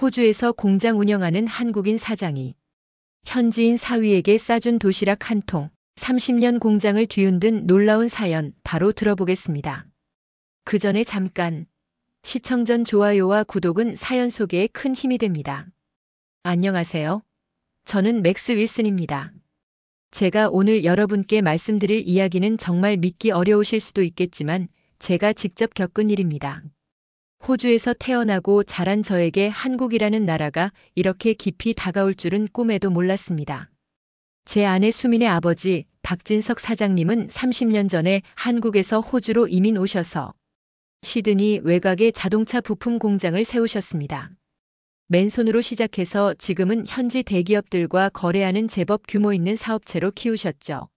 호주에서 공장 운영하는 한국인 사장이 현지인 사위에게 싸준 도시락 한 통, 30년 공장을 뒤흔든 놀라운 사연 바로 들어보겠습니다. 그 전에 잠깐 시청 전 좋아요와 구독은 사연 소개에 큰 힘이 됩니다. 안녕하세요. 저는 맥스 윌슨입니다. 제가 오늘 여러분께 말씀드릴 이야기는 정말 믿기 어려우실 수도 있겠지만 제가 직접 겪은 일입니다. 호주에서 태어나고 자란 저에게 한국이라는 나라가 이렇게 깊이 다가올 줄은 꿈에도 몰랐습니다. 제 아내 수민의 아버지 박진석 사장님은 30년 전에 한국에서 호주로 이민 오셔서 시드니 외곽에 자동차 부품 공장을 세우셨습니다. 맨손으로 시작해서 지금은 현지 대기업들과 거래하는 제법 규모 있는 사업체로 키우셨죠.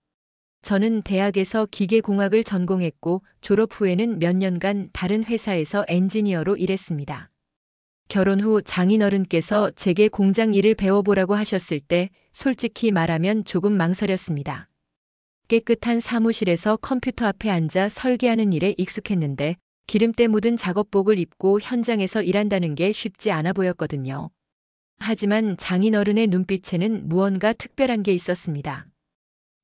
저는 대학에서 기계공학을 전공했고 졸업 후에는 몇 년간 다른 회사에서 엔지니어로 일했습니다. 결혼 후 장인어른께서 제게 공장 일을 배워보라고 하셨을 때 솔직히 말하면 조금 망설였습니다. 깨끗한 사무실에서 컴퓨터 앞에 앉아 설계하는 일에 익숙했는데 기름때 묻은 작업복을 입고 현장에서 일한다는 게 쉽지 않아 보였거든요. 하지만 장인어른의 눈빛에는 무언가 특별한 게 있었습니다.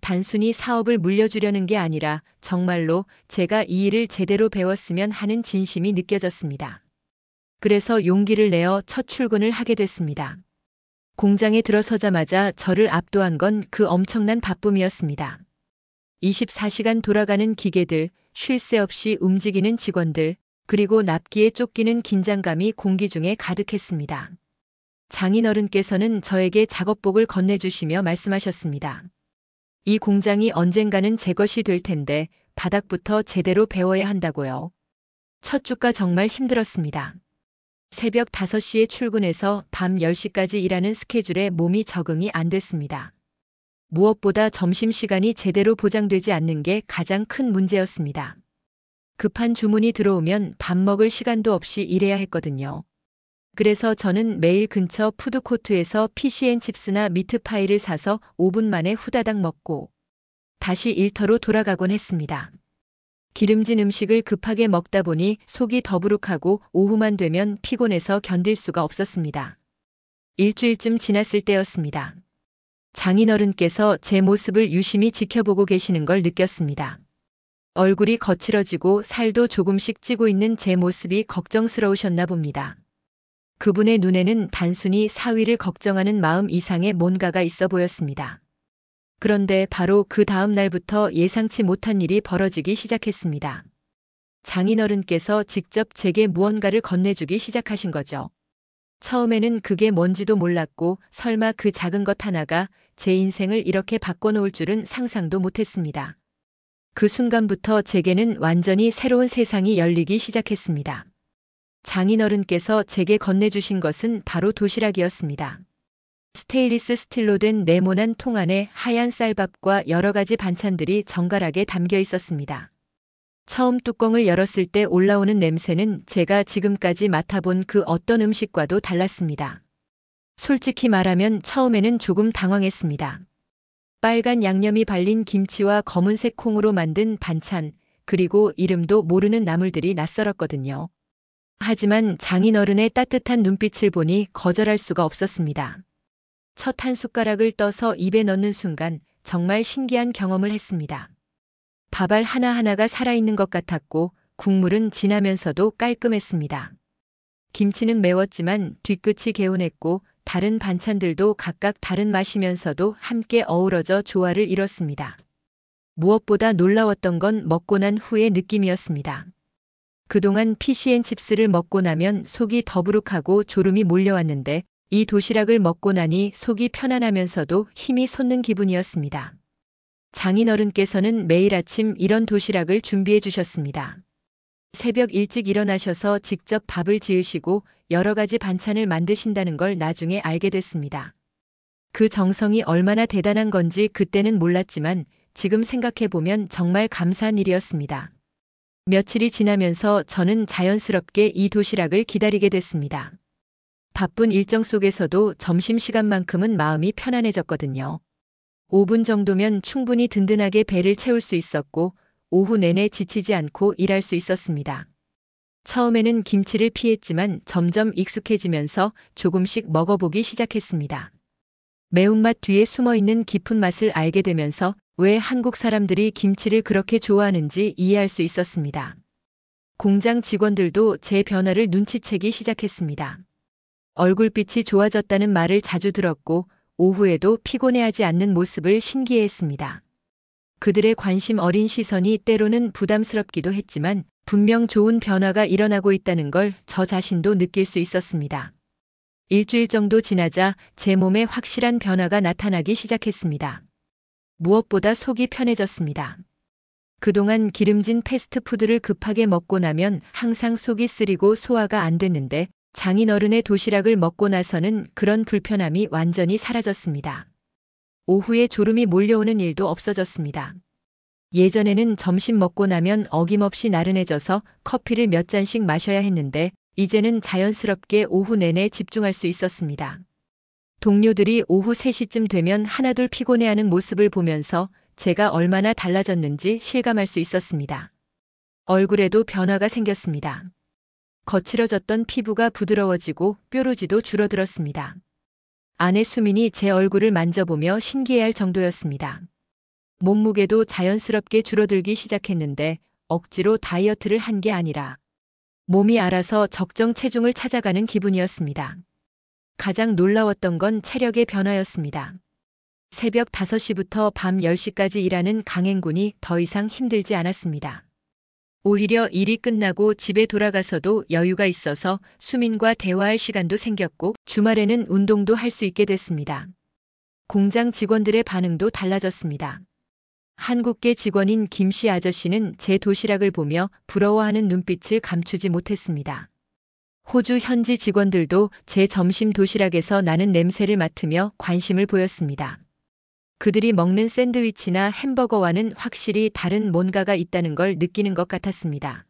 단순히 사업을 물려주려는 게 아니라 정말로 제가 이 일을 제대로 배웠으면 하는 진심이 느껴졌습니다. 그래서 용기를 내어 첫 출근을 하게 됐습니다. 공장에 들어서자마자 저를 압도한 건 그 엄청난 바쁨이었습니다. 24시간 돌아가는 기계들, 쉴 새 없이 움직이는 직원들, 그리고 납기에 쫓기는 긴장감이 공기 중에 가득했습니다. 장인어른께서는 저에게 작업복을 건네주시며 말씀하셨습니다. 이 공장이 언젠가는 제 것이 될 텐데 바닥부터 제대로 배워야 한다고요. 첫 주가 정말 힘들었습니다. 새벽 5시에 출근해서 밤 10시까지 일하는 스케줄에 몸이 적응이 안 됐습니다. 무엇보다 점심시간이 제대로 보장되지 않는 게 가장 큰 문제였습니다. 급한 주문이 들어오면 밥 먹을 시간도 없이 일해야 했거든요. 그래서 저는 매일 근처 푸드코트에서 피시앤칩스나 미트파이를 사서 5분 만에 후다닥 먹고 다시 일터로 돌아가곤 했습니다. 기름진 음식을 급하게 먹다 보니 속이 더부룩하고 오후만 되면 피곤해서 견딜 수가 없었습니다. 일주일쯤 지났을 때였습니다. 장인어른께서 제 모습을 유심히 지켜보고 계시는 걸 느꼈습니다. 얼굴이 거칠어지고 살도 조금씩 찌고 있는 제 모습이 걱정스러우셨나 봅니다. 그분의 눈에는 단순히 사위를 걱정하는 마음 이상의 뭔가가 있어 보였습니다. 그런데 바로 그 다음 날부터 예상치 못한 일이 벌어지기 시작했습니다. 장인어른께서 직접 제게 무언가를 건네주기 시작하신 거죠. 처음에는 그게 뭔지도 몰랐고 설마 그 작은 것 하나가 제 인생을 이렇게 바꿔놓을 줄은 상상도 못했습니다. 그 순간부터 제게는 완전히 새로운 세상이 열리기 시작했습니다. 장인어른께서 제게 건네주신 것은 바로 도시락이었습니다. 스테인리스 스틸로 된 네모난 통 안에 하얀 쌀밥과 여러 가지 반찬들이 정갈하게 담겨 있었습니다. 처음 뚜껑을 열었을 때 올라오는 냄새는 제가 지금까지 맡아본 그 어떤 음식과도 달랐습니다. 솔직히 말하면 처음에는 조금 당황했습니다. 빨간 양념이 발린 김치와 검은색 콩으로 만든 반찬, 그리고 이름도 모르는 나물들이 낯설었거든요. 하지만 장인어른의 따뜻한 눈빛을 보니 거절할 수가 없었습니다. 첫 한 숟가락을 떠서 입에 넣는 순간 정말 신기한 경험을 했습니다. 밥알 하나하나가 살아있는 것 같았고 국물은 진하면서도 깔끔했습니다. 김치는 매웠지만 뒤끝이 개운했고 다른 반찬들도 각각 다른 맛이면서도 함께 어우러져 조화를 이뤘습니다. 무엇보다 놀라웠던 건 먹고 난 후의 느낌이었습니다. 그동안 피시앤칩스를 먹고 나면 속이 더부룩하고 졸음이 몰려왔는데 이 도시락을 먹고 나니 속이 편안하면서도 힘이 솟는 기분이었습니다. 장인어른께서는 매일 아침 이런 도시락을 준비해 주셨습니다. 새벽 일찍 일어나셔서 직접 밥을 지으시고 여러 가지 반찬을 만드신다는 걸 나중에 알게 됐습니다. 그 정성이 얼마나 대단한 건지 그때는 몰랐지만 지금 생각해보면 정말 감사한 일이었습니다. 며칠이 지나면서 저는 자연스럽게 이 도시락을 기다리게 됐습니다. 바쁜 일정 속에서도 점심시간만큼은 마음이 편안해졌거든요. 5분 정도면 충분히 든든하게 배를 채울 수 있었고 오후 내내 지치지 않고 일할 수 있었습니다. 처음에는 김치를 피했지만 점점 익숙해지면서 조금씩 먹어보기 시작했습니다. 매운맛 뒤에 숨어있는 깊은 맛을 알게 되면서 왜 한국 사람들이 김치를 그렇게 좋아하는지 이해할 수 있었습니다. 공장 직원들도 제 변화를 눈치채기 시작했습니다. 얼굴빛이 좋아졌다는 말을 자주 들었고 오후에도 피곤해하지 않는 모습을 신기해했습니다. 그들의 관심 어린 시선이 때로는 부담스럽기도 했지만 분명 좋은 변화가 일어나고 있다는 걸 저 자신도 느낄 수 있었습니다. 일주일 정도 지나자 제 몸에 확실한 변화가 나타나기 시작했습니다. 무엇보다 속이 편해졌습니다. 그동안 기름진 패스트푸드를 급하게 먹고 나면 항상 속이 쓰리고 소화가 안 됐는데 장인어른의 도시락을 먹고 나서는 그런 불편함이 완전히 사라졌습니다. 오후에 졸음이 몰려오는 일도 없어졌습니다. 예전에는 점심 먹고 나면 어김없이 나른해져서 커피를 몇 잔씩 마셔야 했는데 이제는 자연스럽게 오후 내내 집중할 수 있었습니다. 동료들이 오후 3시쯤 되면 하나둘 피곤해하는 모습을 보면서 제가 얼마나 달라졌는지 실감할 수 있었습니다. 얼굴에도 변화가 생겼습니다. 거칠어졌던 피부가 부드러워지고 뾰루지도 줄어들었습니다. 아내 수민이 제 얼굴을 만져보며 신기해할 정도였습니다. 몸무게도 자연스럽게 줄어들기 시작했는데 억지로 다이어트를 한 게 아니라 몸이 알아서 적정 체중을 찾아가는 기분이었습니다. 가장 놀라웠던 건 체력의 변화였습니다. 새벽 5시부터 밤 10시까지 일하는 강행군이 더 이상 힘들지 않았습니다. 오히려 일이 끝나고 집에 돌아가서도 여유가 있어서 수민과 대화할 시간도 생겼고 주말에는 운동도 할 수 있게 됐습니다. 공장 직원들의 반응도 달라졌습니다. 한국계 직원인 김씨 아저씨는 제 도시락을 보며 부러워하는 눈빛을 감추지 못했습니다. 호주 현지 직원들도 제 점심 도시락에서 나는 냄새를 맡으며 관심을 보였습니다. 그들이 먹는 샌드위치나 햄버거와는 확실히 다른 뭔가가 있다는 걸 느끼는 것 같았습니다.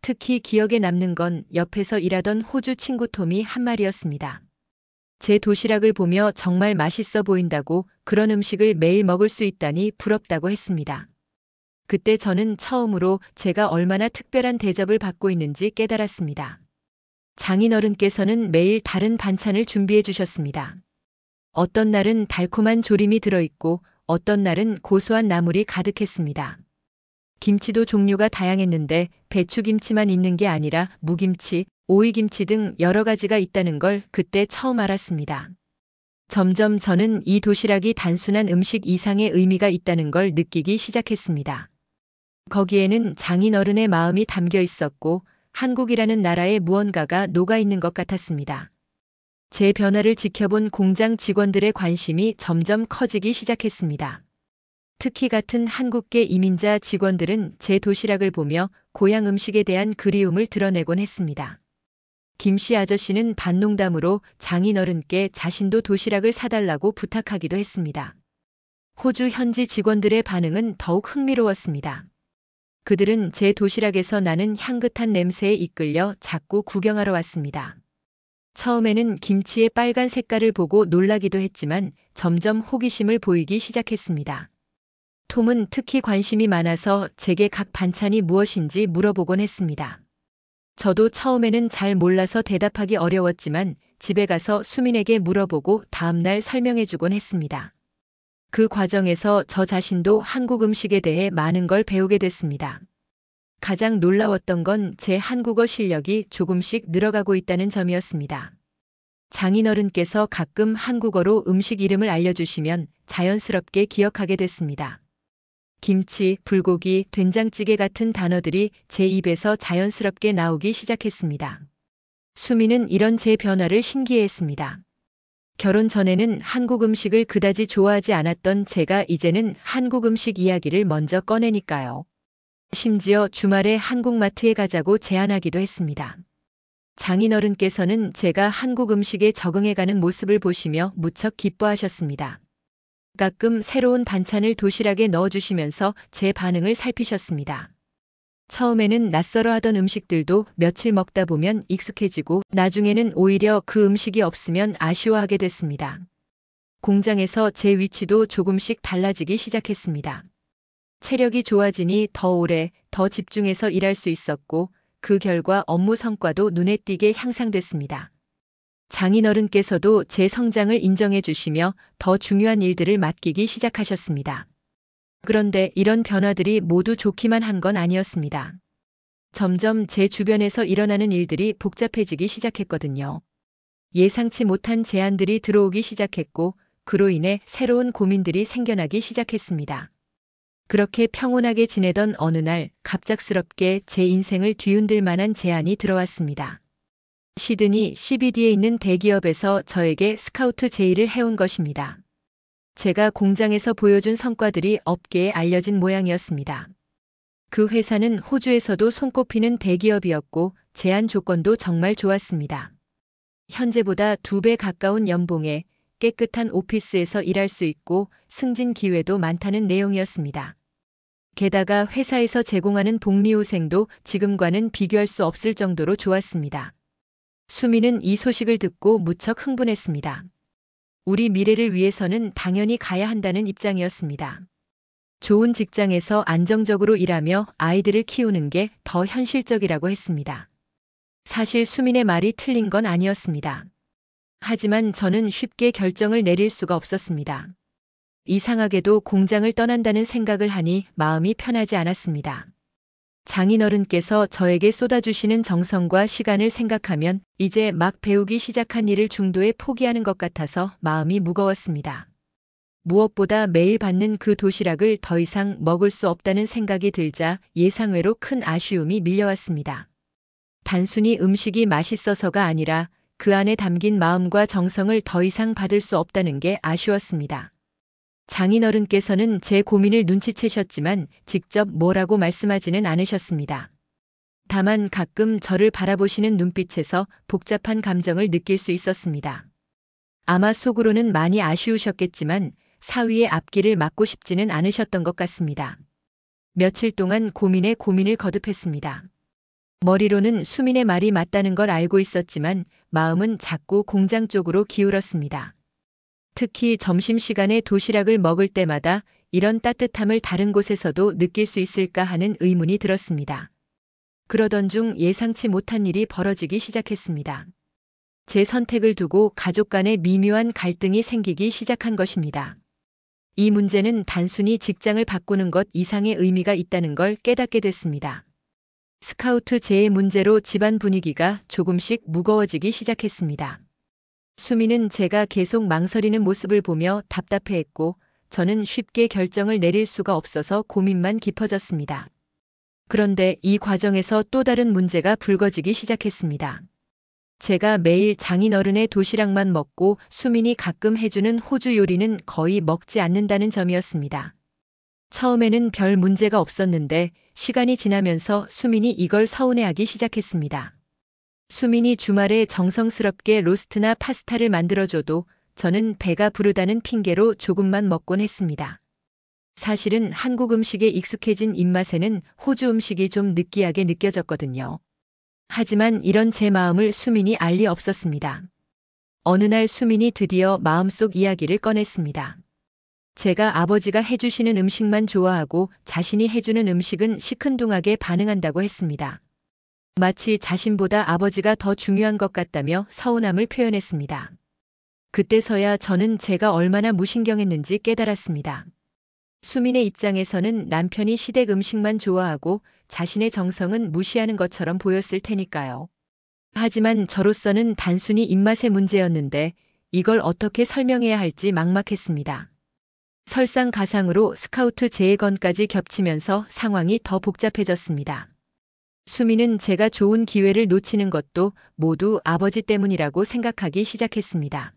특히 기억에 남는 건 옆에서 일하던 호주 친구 톰이 한 말이었습니다. 제 도시락을 보며 정말 맛있어 보인다고 그런 음식을 매일 먹을 수 있다니 부럽다고 했습니다. 그때 저는 처음으로 제가 얼마나 특별한 대접을 받고 있는지 깨달았습니다. 장인어른께서는 매일 다른 반찬을 준비해 주셨습니다. 어떤 날은 달콤한 조림이 들어있고 어떤 날은 고소한 나물이 가득했습니다. 김치도 종류가 다양했는데 배추김치만 있는 게 아니라 무김치, 오이김치 등 여러 가지가 있다는 걸 그때 처음 알았습니다. 점점 저는 이 도시락이 단순한 음식 이상의 의미가 있다는 걸 느끼기 시작했습니다. 거기에는 장인어른의 마음이 담겨 있었고 한국이라는 나라의 무언가가 녹아있는 것 같았습니다. 제 변화를 지켜본 공장 직원들의 관심이 점점 커지기 시작했습니다. 특히 같은 한국계 이민자 직원들은 제 도시락을 보며 고향 음식에 대한 그리움을 드러내곤 했습니다. 김씨 아저씨는 반농담으로 장인어른께 자신도 도시락을 사달라고 부탁하기도 했습니다. 호주 현지 직원들의 반응은 더욱 흥미로웠습니다. 그들은 제 도시락에서 나는 향긋한 냄새에 이끌려 자꾸 구경하러 왔습니다. 처음에는 김치의 빨간 색깔을 보고 놀라기도 했지만 점점 호기심을 보이기 시작했습니다. 톰은 특히 관심이 많아서 제게 각 반찬이 무엇인지 물어보곤 했습니다. 저도 처음에는 잘 몰라서 대답하기 어려웠지만 집에 가서 수민에게 물어보고 다음날 설명해주곤 했습니다. 그 과정에서 저 자신도 한국 음식에 대해 많은 걸 배우게 됐습니다. 가장 놀라웠던 건 제 한국어 실력이 조금씩 늘어가고 있다는 점이었습니다. 장인어른께서 가끔 한국어로 음식 이름을 알려주시면 자연스럽게 기억하게 됐습니다. 김치, 불고기, 된장찌개 같은 단어들이 제 입에서 자연스럽게 나오기 시작했습니다. 수미는 이런 제 변화를 신기해했습니다. 결혼 전에는 한국 음식을 그다지 좋아하지 않았던 제가 이제는 한국 음식 이야기를 먼저 꺼내니까요. 심지어 주말에 한국마트에 가자고 제안하기도 했습니다. 장인어른께서는 제가 한국 음식에 적응해가는 모습을 보시며 무척 기뻐하셨습니다. 가끔 새로운 반찬을 도시락에 넣어주시면서 제 반응을 살피셨습니다. 처음에는 낯설어 하던 음식들도 며칠 먹다 보면 익숙해지고 나중에는 오히려 그 음식이 없으면 아쉬워하게 됐습니다. 공장에서 제 위치도 조금씩 달라지기 시작했습니다. 체력이 좋아지니 더 오래, 더 집중해서 일할 수 있었고 그 결과 업무 성과도 눈에 띄게 향상됐습니다. 장인어른께서도 제 성장을 인정해 주시며 더 중요한 일들을 맡기기 시작하셨습니다. 그런데 이런 변화들이 모두 좋기만 한 건 아니었습니다. 점점 제 주변에서 일어나는 일들이 복잡해지기 시작했거든요. 예상치 못한 제안들이 들어오기 시작했고, 그로 인해 새로운 고민들이 생겨나기 시작했습니다. 그렇게 평온하게 지내던 어느 날 갑작스럽게 제 인생을 뒤흔들 만한 제안이 들어왔습니다. 시드니 CBD에 있는 대기업에서 저에게 스카우트 제의를 해온 것입니다. 제가 공장에서 보여준 성과들이 업계에 알려진 모양이었습니다. 그 회사는 호주에서도 손꼽히는 대기업이었고 제안 조건도 정말 좋았습니다. 현재보다 2배 가까운 연봉에 깨끗한 오피스에서 일할 수 있고 승진 기회도 많다는 내용이었습니다. 게다가 회사에서 제공하는 복리후생도 지금과는 비교할 수 없을 정도로 좋았습니다. 수미는 이 소식을 듣고 무척 흥분했습니다. 우리 미래를 위해서는 당연히 가야 한다는 입장이었습니다. 좋은 직장에서 안정적으로 일하며 아이들을 키우는 게 더 현실적이라고 했습니다. 사실 수민의 말이 틀린 건 아니었습니다. 하지만 저는 쉽게 결정을 내릴 수가 없었습니다. 이상하게도 공장을 떠난다는 생각을 하니 마음이 편하지 않았습니다. 장인어른께서 저에게 쏟아주시는 정성과 시간을 생각하면 이제 막 배우기 시작한 일을 중도에 포기하는 것 같아서 마음이 무거웠습니다. 무엇보다 매일 받는 그 도시락을 더 이상 먹을 수 없다는 생각이 들자 예상외로 큰 아쉬움이 밀려왔습니다. 단순히 음식이 맛있어서가 아니라 그 안에 담긴 마음과 정성을 더 이상 받을 수 없다는 게 아쉬웠습니다. 장인어른께서는 제 고민을 눈치채셨지만 직접 뭐라고 말씀하지는 않으셨습니다. 다만 가끔 저를 바라보시는 눈빛에서 복잡한 감정을 느낄 수 있었습니다. 아마 속으로는 많이 아쉬우셨겠지만 사위의 앞길을 막고 싶지는 않으셨던 것 같습니다. 며칠 동안 고민에 고민을 거듭했습니다. 머리로는 수민의 말이 맞다는 걸 알고 있었지만 마음은 자꾸 공장 쪽으로 기울었습니다. 특히 점심시간에 도시락을 먹을 때마다 이런 따뜻함을 다른 곳에서도 느낄 수 있을까 하는 의문이 들었습니다. 그러던 중 예상치 못한 일이 벌어지기 시작했습니다. 제 선택을 두고 가족 간의 미묘한 갈등이 생기기 시작한 것입니다. 이 문제는 단순히 직장을 바꾸는 것 이상의 의미가 있다는 걸 깨닫게 됐습니다. 스카우트 제의 문제로 집안 분위기가 조금씩 무거워지기 시작했습니다. 수미는 제가 계속 망설이는 모습을 보며 답답해했고 저는 쉽게 결정을 내릴 수가 없어서 고민만 깊어졌습니다. 그런데 이 과정에서 또 다른 문제가 불거지기 시작했습니다. 제가 매일 장인어른의 도시락만 먹고 수민이 가끔 해주는 호주 요리는 거의 먹지 않는다는 점이었습니다. 처음에는 별 문제가 없었는데 시간이 지나면서 수민이 이걸 서운해하기 시작했습니다. 수민이 주말에 정성스럽게 로스트나 파스타를 만들어줘도 저는 배가 부르다는 핑계로 조금만 먹곤 했습니다. 사실은 한국 음식에 익숙해진 입맛에는 호주 음식이 좀 느끼하게 느껴졌거든요. 하지만 이런 제 마음을 수민이 알 리 없었습니다. 어느 날 수민이 드디어 마음속 이야기를 꺼냈습니다. 제가 아버지가 해주시는 음식만 좋아하고 자신이 해주는 음식은 시큰둥하게 반응한다고 했습니다. 마치 자신보다 아버지가 더 중요한 것 같다며 서운함을 표현했습니다. 그때서야 저는 제가 얼마나 무신경했는지 깨달았습니다. 수민의 입장에서는 남편이 시댁 음식만 좋아하고 자신의 정성은 무시하는 것처럼 보였을 테니까요. 하지만 저로서는 단순히 입맛의 문제였는데 이걸 어떻게 설명해야 할지 막막했습니다. 설상가상으로 스카우트 제의건까지 겹치면서 상황이 더 복잡해졌습니다. 수미는 제가 좋은 기회를 놓치는 것도 모두 아버지 때문이라고 생각하기 시작했습니다.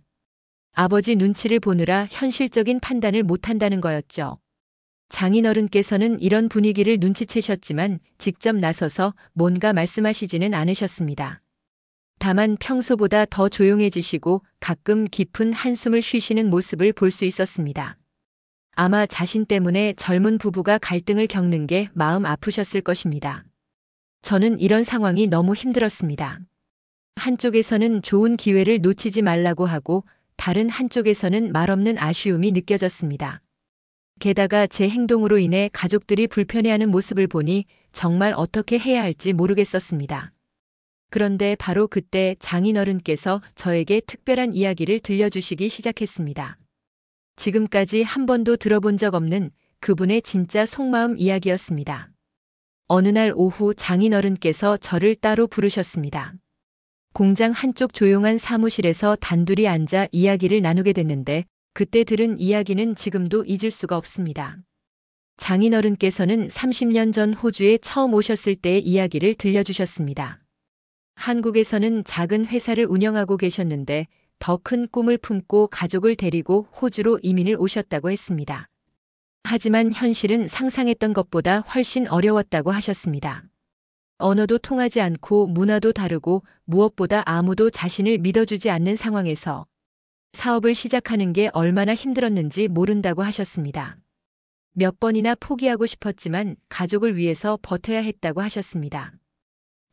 아버지 눈치를 보느라 현실적인 판단을 못한다는 거였죠. 장인어른께서는 이런 분위기를 눈치채셨지만 직접 나서서 뭔가 말씀하시지는 않으셨습니다. 다만 평소보다 더 조용해지시고 가끔 깊은 한숨을 쉬시는 모습을 볼 수 있었습니다. 아마 자신 때문에 젊은 부부가 갈등을 겪는 게 마음 아프셨을 것입니다. 저는 이런 상황이 너무 힘들었습니다. 한쪽에서는 좋은 기회를 놓치지 말라고 하고 다른 한쪽에서는 말없는 아쉬움이 느껴졌습니다. 게다가 제 행동으로 인해 가족들이 불편해하는 모습을 보니 정말 어떻게 해야 할지 모르겠었습니다. 그런데 바로 그때 장인어른께서 저에게 특별한 이야기를 들려주시기 시작했습니다. 지금까지 한 번도 들어본 적 없는 그분의 진짜 속마음 이야기였습니다. 어느 날 오후 장인어른께서 저를 따로 부르셨습니다. 공장 한쪽 조용한 사무실에서 단둘이 앉아 이야기를 나누게 됐는데 그때 들은 이야기는 지금도 잊을 수가 없습니다. 장인어른께서는 30년 전 호주에 처음 오셨을 때의 이야기를 들려주셨습니다. 한국에서는 작은 회사를 운영하고 계셨는데 더 큰 꿈을 품고 가족을 데리고 호주로 이민을 오셨다고 했습니다. 하지만 현실은 상상했던 것보다 훨씬 어려웠다고 하셨습니다. 언어도 통하지 않고 문화도 다르고 무엇보다 아무도 자신을 믿어주지 않는 상황에서 사업을 시작하는 게 얼마나 힘들었는지 모른다고 하셨습니다. 몇 번이나 포기하고 싶었지만 가족을 위해서 버텨야 했다고 하셨습니다.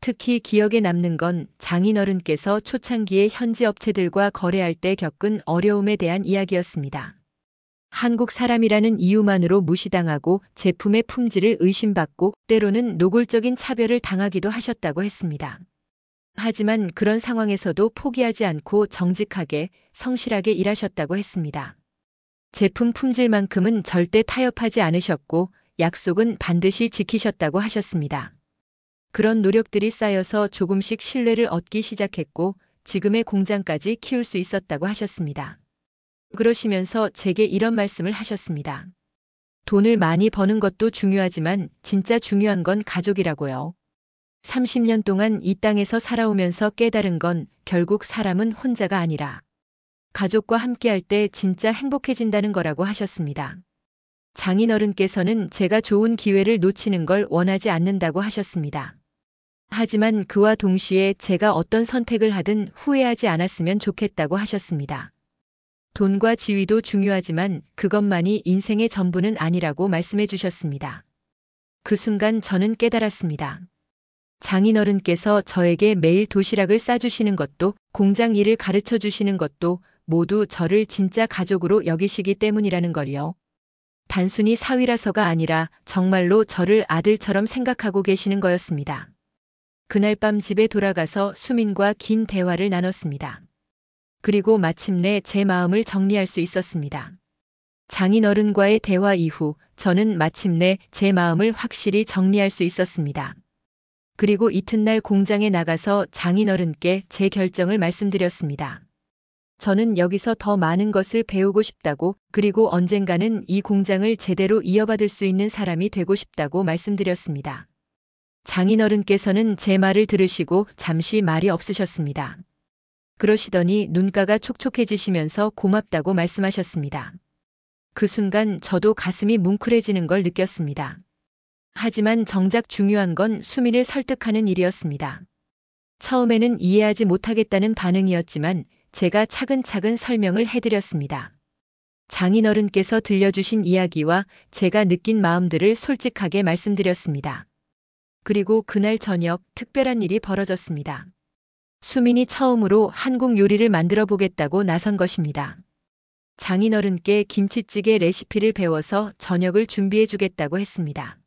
특히 기억에 남는 건 장인어른께서 초창기에 현지 업체들과 거래할 때 겪은 어려움에 대한 이야기였습니다. 한국 사람이라는 이유만으로 무시당하고 제품의 품질을 의심받고 때로는 노골적인 차별을 당하기도 하셨다고 했습니다. 하지만 그런 상황에서도 포기하지 않고 정직하게 성실하게 일하셨다고 했습니다. 제품 품질만큼은 절대 타협하지 않으셨고 약속은 반드시 지키셨다고 하셨습니다. 그런 노력들이 쌓여서 조금씩 신뢰를 얻기 시작했고 지금의 공장까지 키울 수 있었다고 하셨습니다. 그러시면서 제게 이런 말씀을 하셨습니다. 돈을 많이 버는 것도 중요하지만 진짜 중요한 건 가족이라고요. 30년 동안 이 땅에서 살아오면서 깨달은 건 결국 사람은 혼자가 아니라 가족과 함께할 때 진짜 행복해진다는 거라고 하셨습니다. 장인어른께서는 제가 좋은 기회를 놓치는 걸 원하지 않는다고 하셨습니다. 하지만 그와 동시에 제가 어떤 선택을 하든 후회하지 않았으면 좋겠다고 하셨습니다. 돈과 지위도 중요하지만 그것만이 인생의 전부는 아니라고 말씀해 주셨습니다. 그 순간 저는 깨달았습니다. 장인어른께서 저에게 매일 도시락을 싸주시는 것도 공장 일을 가르쳐 주시는 것도 모두 저를 진짜 가족으로 여기시기 때문이라는 걸요. 단순히 사위라서가 아니라 정말로 저를 아들처럼 생각하고 계시는 거였습니다. 그날 밤 집에 돌아가서 수민과 긴 대화를 나눴습니다. 그리고 마침내 제 마음을 정리할 수 있었습니다. 장인어른과의 대화 이후 저는 마침내 제 마음을 확실히 정리할 수 있었습니다. 그리고 이튿날 공장에 나가서 장인어른께 제 결정을 말씀드렸습니다. 저는 여기서 더 많은 것을 배우고 싶다고 그리고 언젠가는 이 공장을 제대로 이어받을 수 있는 사람이 되고 싶다고 말씀드렸습니다. 장인어른께서는 제 말을 들으시고 잠시 말이 없으셨습니다. 그러시더니 눈가가 촉촉해지시면서 고맙다고 말씀하셨습니다. 그 순간 저도 가슴이 뭉클해지는 걸 느꼈습니다. 하지만 정작 중요한 건 수민을 설득하는 일이었습니다. 처음에는 이해하지 못하겠다는 반응이었지만 제가 차근차근 설명을 해드렸습니다. 장인어른께서 들려주신 이야기와 제가 느낀 마음들을 솔직하게 말씀드렸습니다. 그리고 그날 저녁 특별한 일이 벌어졌습니다. 수민이 처음으로 한국 요리를 만들어 보겠다고 나선 것입니다. 장인어른께 김치찌개 레시피를 배워서 저녁을 준비해 주겠다고 했습니다.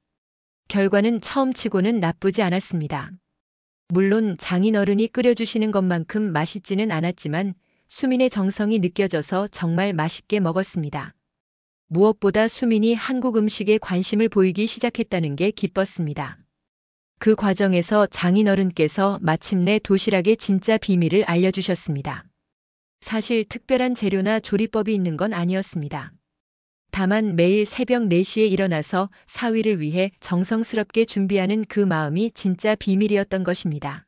결과는 처음치고는 나쁘지 않았습니다. 물론 장인어른이 끓여주시는 것만큼 맛있지는 않았지만 수민의 정성이 느껴져서 정말 맛있게 먹었습니다. 무엇보다 수민이 한국 음식에 관심을 보이기 시작했다는 게 기뻤습니다. 그 과정에서 장인어른께서 마침내 도시락의 진짜 비밀을 알려주셨습니다. 사실 특별한 재료나 조리법이 있는 건 아니었습니다. 다만 매일 새벽 4시에 일어나서 사위를 위해 정성스럽게 준비하는 그 마음이 진짜 비밀이었던 것입니다.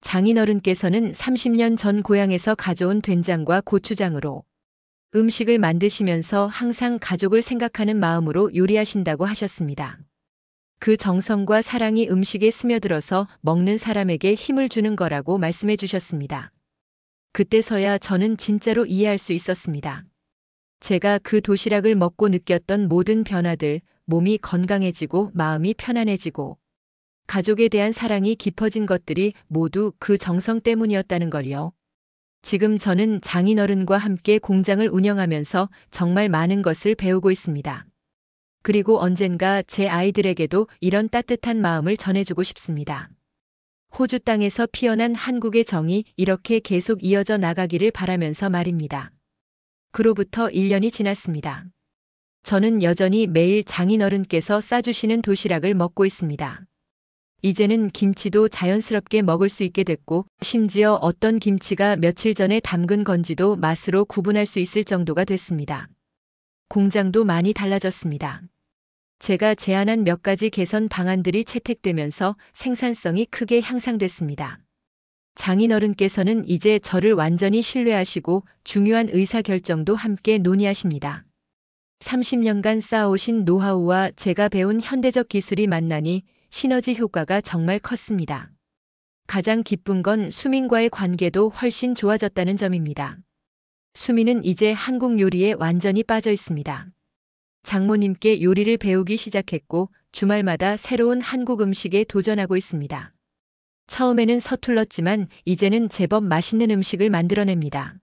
장인어른께서는 30년 전 고향에서 가져온 된장과 고추장으로 음식을 만드시면서 항상 가족을 생각하는 마음으로 요리하신다고 하셨습니다. 그 정성과 사랑이 음식에 스며들어서 먹는 사람에게 힘을 주는 거라고 말씀해 주셨습니다. 그때서야 저는 진짜로 이해할 수 있었습니다. 제가 그 도시락을 먹고 느꼈던 모든 변화들, 몸이 건강해지고 마음이 편안해지고 가족에 대한 사랑이 깊어진 것들이 모두 그 정성 때문이었다는 걸요. 지금 저는 장인어른과 함께 공장을 운영하면서 정말 많은 것을 배우고 있습니다. 그리고 언젠가 제 아이들에게도 이런 따뜻한 마음을 전해주고 싶습니다. 호주 땅에서 피어난 한국의 정이 이렇게 계속 이어져 나가기를 바라면서 말입니다. 그로부터 1년이 지났습니다. 저는 여전히 매일 장인어른께서 싸주시는 도시락을 먹고 있습니다. 이제는 김치도 자연스럽게 먹을 수 있게 됐고, 심지어 어떤 김치가 며칠 전에 담근 건지도 맛으로 구분할 수 있을 정도가 됐습니다. 공장도 많이 달라졌습니다. 제가 제안한 몇 가지 개선 방안들이 채택되면서 생산성이 크게 향상됐습니다. 장인어른께서는 이제 저를 완전히 신뢰하시고 중요한 의사결정도 함께 논의하십니다. 30년간 쌓아오신 노하우와 제가 배운 현대적 기술이 만나니 시너지 효과가 정말 컸습니다. 가장 기쁜 건 수민과의 관계도 훨씬 좋아졌다는 점입니다. 수민은 이제 한국 요리에 완전히 빠져 있습니다. 장모님께 요리를 배우기 시작했고 주말마다 새로운 한국 음식에 도전하고 있습니다. 처음에는 서툴렀지만 이제는 제법 맛있는 음식을 만들어냅니다.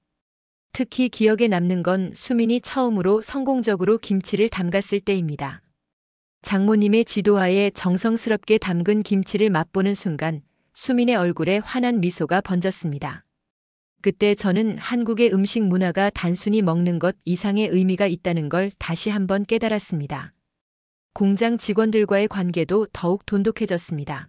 특히 기억에 남는 건 수민이 처음으로 성공적으로 김치를 담갔을 때입니다. 장모님의 지도하에 정성스럽게 담근 김치를 맛보는 순간 수민의 얼굴에 환한 미소가 번졌습니다. 그때 저는 한국의 음식 문화가 단순히 먹는 것 이상의 의미가 있다는 걸 다시 한번 깨달았습니다. 공장 직원들과의 관계도 더욱 돈독해졌습니다.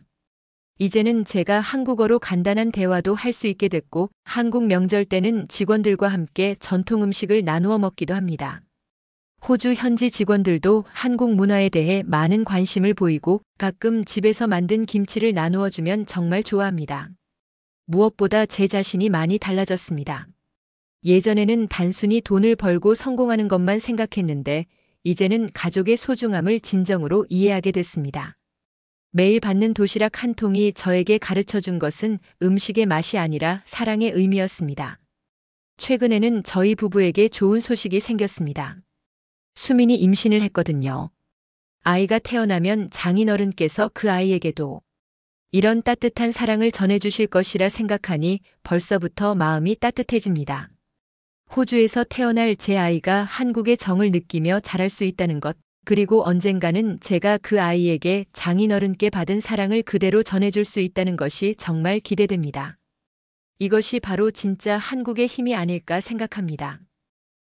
이제는 제가 한국어로 간단한 대화도 할 수 있게 됐고, 한국 명절 때는 직원들과 함께 전통 음식을 나누어 먹기도 합니다. 호주 현지 직원들도 한국 문화에 대해 많은 관심을 보이고 가끔 집에서 만든 김치를 나누어 주면 정말 좋아합니다. 무엇보다 제 자신이 많이 달라졌습니다. 예전에는 단순히 돈을 벌고 성공하는 것만 생각했는데 이제는 가족의 소중함을 진정으로 이해하게 됐습니다. 매일 받는 도시락 한 통이 저에게 가르쳐 준 것은 음식의 맛이 아니라 사랑의 의미였습니다. 최근에는 저희 부부에게 좋은 소식이 생겼습니다. 수민이 임신을 했거든요. 아이가 태어나면 장인어른께서 그 아이에게도 이런 따뜻한 사랑을 전해주실 것이라 생각하니 벌써부터 마음이 따뜻해집니다. 호주에서 태어날 제 아이가 한국의 정을 느끼며 자랄 수 있다는 것, 그리고 언젠가는 제가 그 아이에게 장인어른께 받은 사랑을 그대로 전해줄 수 있다는 것이 정말 기대됩니다. 이것이 바로 진짜 한국의 힘이 아닐까 생각합니다.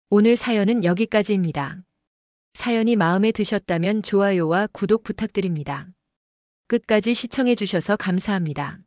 오늘 사연은 여기까지입니다. 사연이 마음에 드셨다면 좋아요와 구독 부탁드립니다. 끝까지 시청해 주셔서 감사합니다.